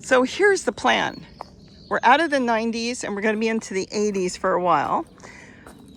So here's the plan. We're out of the 90s and we're going to be into the 80s for a while.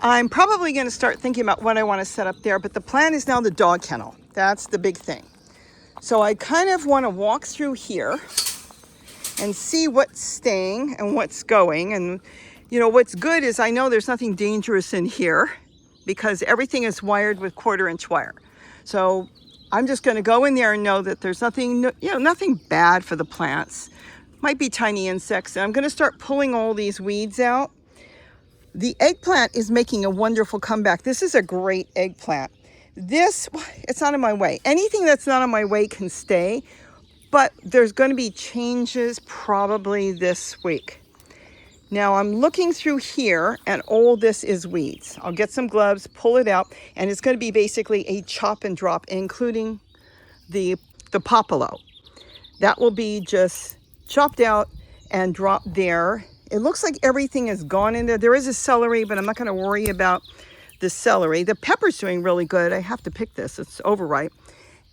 I'm probably going to start thinking about what I want to set up there, but the plan is now the dog kennel. That's the big thing. So I kind of want to walk through here and see what's staying and what's going. And you know, what's good is I know there's nothing dangerous in here because everything is wired with 1/4-inch wire. So I'm just going to go in there and know that there's nothing, you know, nothing bad for the plants. Might be tiny insects. And I'm going to start pulling all these weeds out. The eggplant is making a wonderful comeback. This is a great eggplant. This, it's not in my way. Anything that's not in my way can stay, but there's going to be changes probably this week. Now I'm looking through here and all this is weeds. I'll get some gloves, pull it out, and it's going to be basically a chop and drop, including the popolo. That will be just chopped out and dropped there. It looks like everything is gone in there. There is a celery, but I'm not going to worry about the celery. The pepper's doing really good. I have to pick this. It's overripe.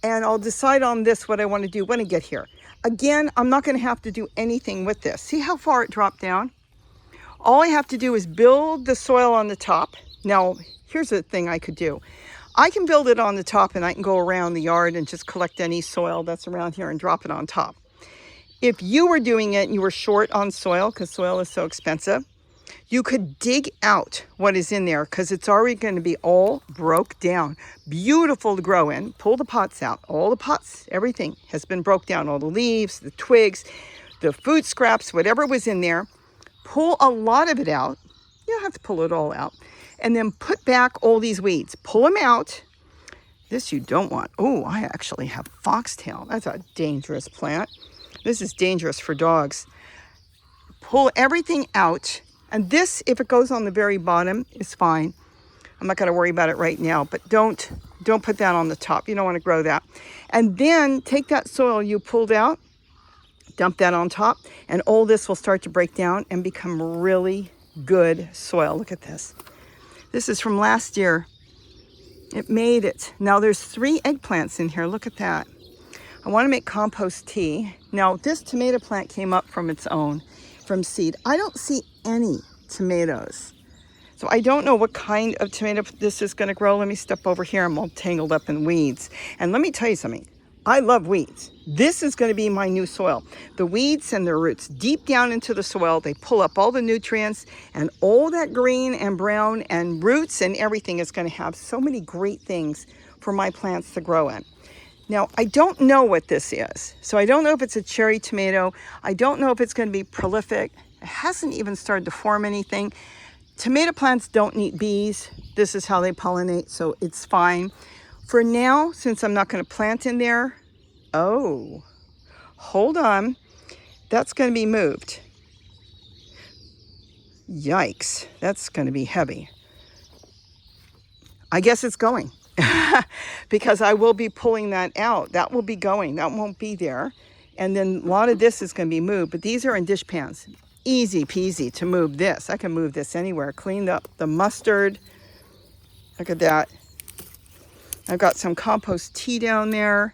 And I'll decide on this, what I want to do when I get here. Again, I'm not going to have to do anything with this. See how far it dropped down? All I have to do is build the soil on the top. Now, here's the thing I could do. I can build it on the top and I can go around the yard and just collect any soil that's around here and drop it on top. If you were doing it and you were short on soil, because soil is so expensive, you could dig out what is in there because it's already going to be all broke down. Beautiful to grow in. Pull the pots out. All the pots, everything has been broke down. All the leaves, the twigs, the food scraps, whatever was in there. Pull a lot of it out. You don't have to pull it all out. And then put back all these weeds. Pull them out. This you don't want. Oh, I actually have foxtail. That's a dangerous plant. This is dangerous for dogs. Pull everything out. And this, if it goes on the very bottom, is fine. I'm not going to worry about it right now, but don't put that on the top. You don't want to grow that. And then take that soil you pulled out, dump that on top, and all this will start to break down and become really good soil. Look at this. This is from last year. It made it. Now there's 3 eggplants in here. Look at that. I want to make compost tea. Now this tomato plant came up from its own, from seed. I don't see any tomatoes. So I don't know what kind of tomato this is going to grow. Let me step over here. I'm all tangled up in weeds. And let me tell you something. I love weeds. This is going to be my new soil. The weeds and their roots deep down into the soil. They pull up all the nutrients and all that green and brown and roots and everything is going to have so many great things for my plants to grow in. Now, I don't know what this is. So I don't know if it's a cherry tomato. I don't know if it's going to be prolific. It hasn't even started to form anything. Tomato plants don't need bees. This is how they pollinate, so it's fine. For now, since I'm not going to plant in there, oh, hold on. That's going to be moved. Yikes, that's going to be heavy. I guess it's going because I will be pulling that out. That will be going. That won't be there. And then a lot of this is going to be moved, but these are in dish pans. Easy peasy to move this. I can move this anywhere. Cleaned up the mustard. Look at that. I've got some compost tea down there,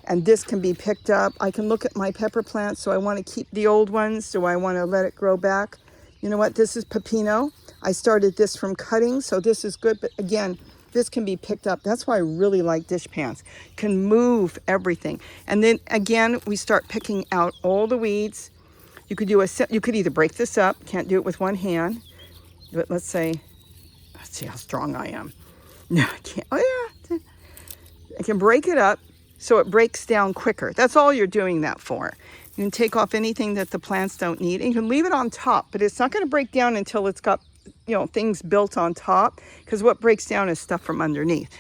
and this can be picked up. I can look at my pepper plants. So I want to keep the old ones. Do I want to let it grow back? You know what? This is pepino. I started this from cutting, so this is good. But again, this can be picked up. That's why I really like dish pans. Can move everything. And then again, we start picking out all the weeds. You could do you could either break this up. Can't do it with one hand. But let's see how strong I am. No, I can't. Oh yeah. I can break it up so it breaks down quicker. That's all you're doing that for. You can take off anything that the plants don't need and you can leave it on top, but it's not going to break down until it's got, you know, things built on top, because what breaks down is stuff from underneath.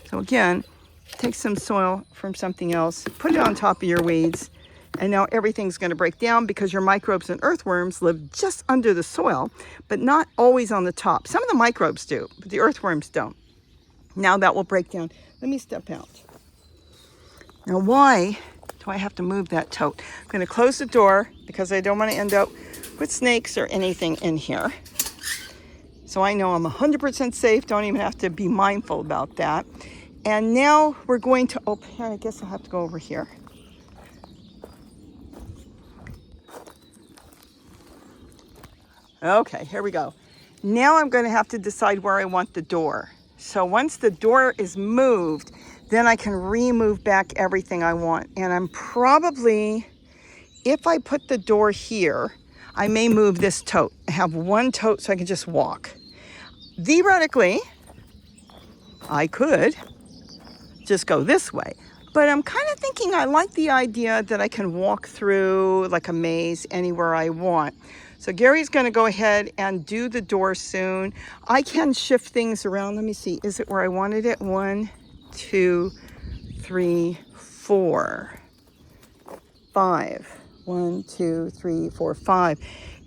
So again, take some soil from something else, put it on top of your weeds, and now everything's going to break down because your microbes and earthworms live just under the soil, but not always on the top. Some of the microbes do, but the earthworms don't. Now that will break down. Let me step out. Now, why do I have to move that tote? I'm going to close the door because I don't want to end up with snakes or anything in here. So I know I'm 100% safe. Don't even have to be mindful about that. And now we're going to open. I guess I'll have to go over here. Okay, here we go. Now I'm going to have to decide where I want the door. So once the door is moved, then I can remove back everything I want. And I'm probably, if I put the door here, I may move this tote. I have one tote so I can just walk. Theoretically, I could just go this way. But I'm kind of thinking I like the idea that I can walk through like a maze anywhere I want. So Gary's going to go ahead and do the door soon. I can shift things around. Let me see. Is it where I wanted it? 1, 2, 3, 4, 5. 1, 2, 3, 4, 5.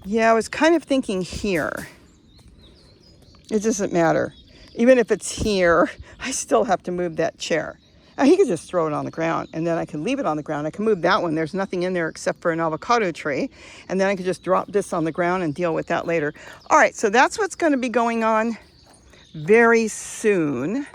Yeah, I was kind of thinking here. It doesn't matter. Even if it's here, I still have to move that chair. Now, he could just throw it on the ground, and then I can leave it on the ground. I can move that one. There's nothing in there except for an avocado tree. And then I could just drop this on the ground and deal with that later. All right, so that's what's going to be going on very soon.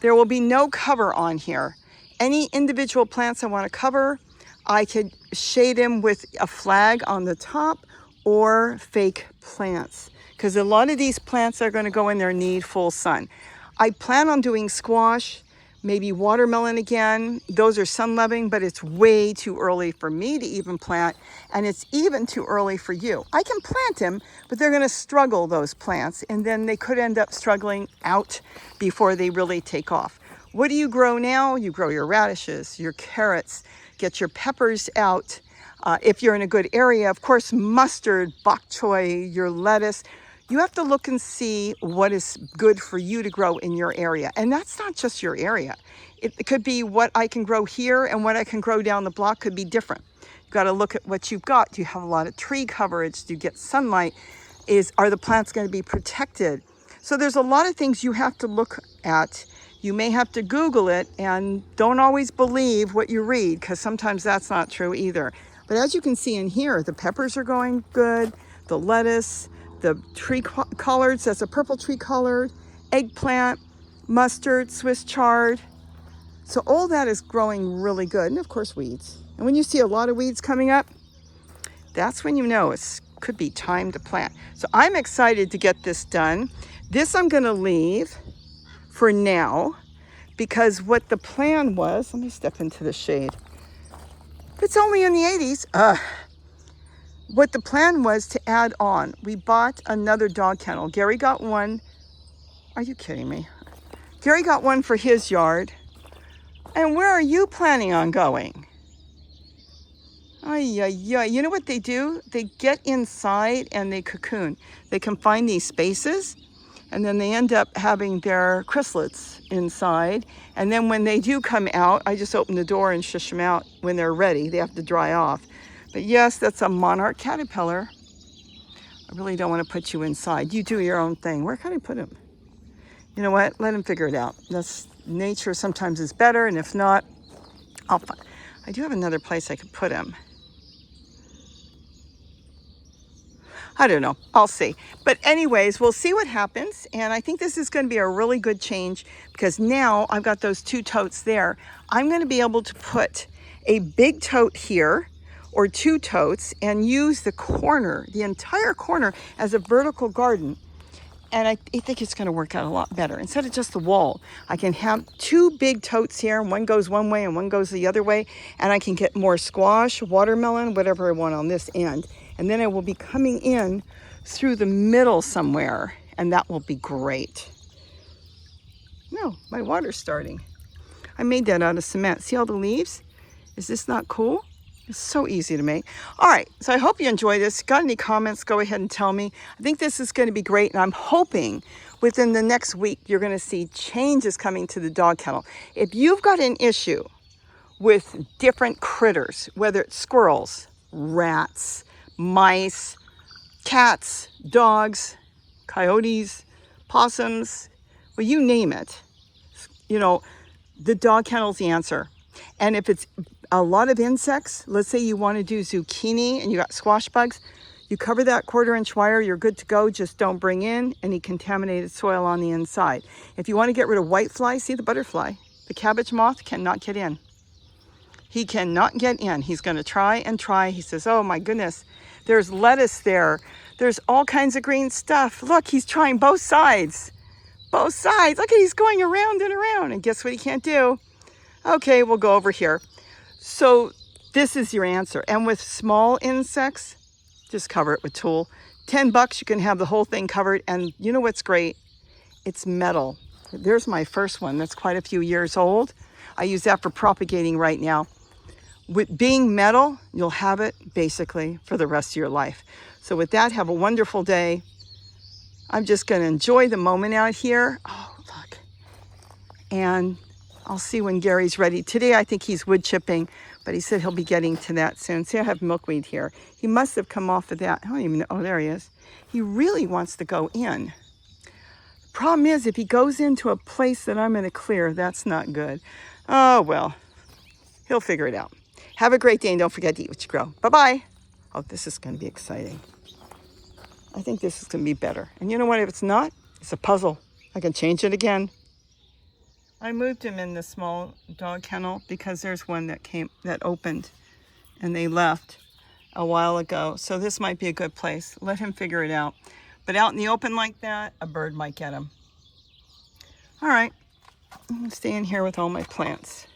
There will be no cover on here. Any individual plants I want to cover, I could shade them with a flag on the top or fake plants, because a lot of these plants are going to go in there need full sun. I plan on doing squash, maybe watermelon again. Those are sun loving, but it's way too early for me to even plant, and it's even too early for you. I can plant them, but they're going to struggle, those plants, and then they could end up struggling out before they really take off. What do you grow now? You grow your radishes, your carrots, get your peppers out. If you're in a good area, of course, mustard, bok choy, your lettuce. You have to look and see what is good for you to grow in your area. And that's not just your area. It could be what I can grow here, and what I can grow down the block could be different. You've got to look at what you've got. Do you have a lot of tree coverage? Do you get sunlight? Are the plants going to be protected? So there's a lot of things you have to look at. You may have to Google it, and don't always believe what you read, because sometimes that's not true either. But as you can see in here, the peppers are going good, the lettuce, the tree collards, that's a purple tree collard, eggplant, mustard, Swiss chard. So all that is growing really good. And of course, weeds. And when you see a lot of weeds coming up, that's when you know it could be time to plant. So I'm excited to get this done. This I'm going to leave for now, because what the plan was, let me step into the shade. It's only in the 80s. What the plan was to add on. We bought another dog kennel. Gary got one. Are you kidding me? Gary got one for his yard. And where are you planning on going? You know what they do? They get inside and they cocoon. They can find these spaces, and then they end up having their chrysalids inside. And then when they do come out, I just open the door and shush them out when they're ready. They have to dry off. But yes, that's a monarch caterpillar. I really don't want to put you inside. You do your own thing. Where can I put him? You know what? Let him figure it out. Nature sometimes is better, and if not, I'll find. I do have another place I could put him. I don't know. I'll see. But anyways, we'll see what happens. And I think this is going to be a really good change, because now I've got those 2 totes there. I'm going to be able to put a big tote here, or 2 totes, and use the corner, the entire corner, as a vertical garden. And I think it's going to work out a lot better. Instead of just the wall, I can have 2 big totes here, and one goes one way and one goes the other way, and I can get more squash, watermelon, whatever I want on this end. And then I will be coming in through the middle somewhere, and that will be great. No, my water's starting. I made that out of cement. See all the leaves? Is this not cool? It's so easy to make. All right, so I hope you enjoy this. Got any comments, go ahead and tell me. I think this is going to be great, and I'm hoping within the next week you're going to see changes coming to the dog kennel. If you've got an issue with different critters, whether it's squirrels, rats, mice, cats, dogs, coyotes, possums, well, you name it, you know, the dog kennel's the answer. And if it's a lot of insects, let's say you want to do zucchini and you got squash bugs, you cover that 1/4-inch wire, you're good to go. Just don't bring in any contaminated soil on the inside. If you want to get rid of whitefly, see the butterfly, the cabbage moth cannot get in. He cannot get in. He's going to try and try. He says, oh my goodness, there's lettuce there. There's all kinds of green stuff. Look, he's trying both sides. Both sides. Look at, he's going around and around. And guess what he can't do? Okay, we'll go over here. So this is your answer. And with small insects, just cover it with Tulle. $10, you can have the whole thing covered. And you know what's great? It's metal. There's my first one. That's quite a few years old. I use that for propagating right now. With being metal, you'll have it basically for the rest of your life. So with that, have a wonderful day. I'm just going to enjoy the moment out here. Oh, look. And I'll see when Gary's ready. Today, I think he's wood chipping, but he said he'll be getting to that soon. See, I have milkweed here. He must have come off of that. I don't even know. Oh, there he is. He really wants to go in. The problem is, if he goes into a place that I'm going to clear, that's not good. Oh, well, he'll figure it out. Have a great day, and don't forget to eat what you grow. Bye-bye. Oh, this is going to be exciting. I think this is going to be better. And you know what? If it's not, it's a puzzle. I can change it again. I moved him in the small dog kennel because there's one that opened and they left a while ago. So this might be a good place. Let him figure it out. But out in the open like that, a bird might get him. All right. I'm going to stay in here with all my plants.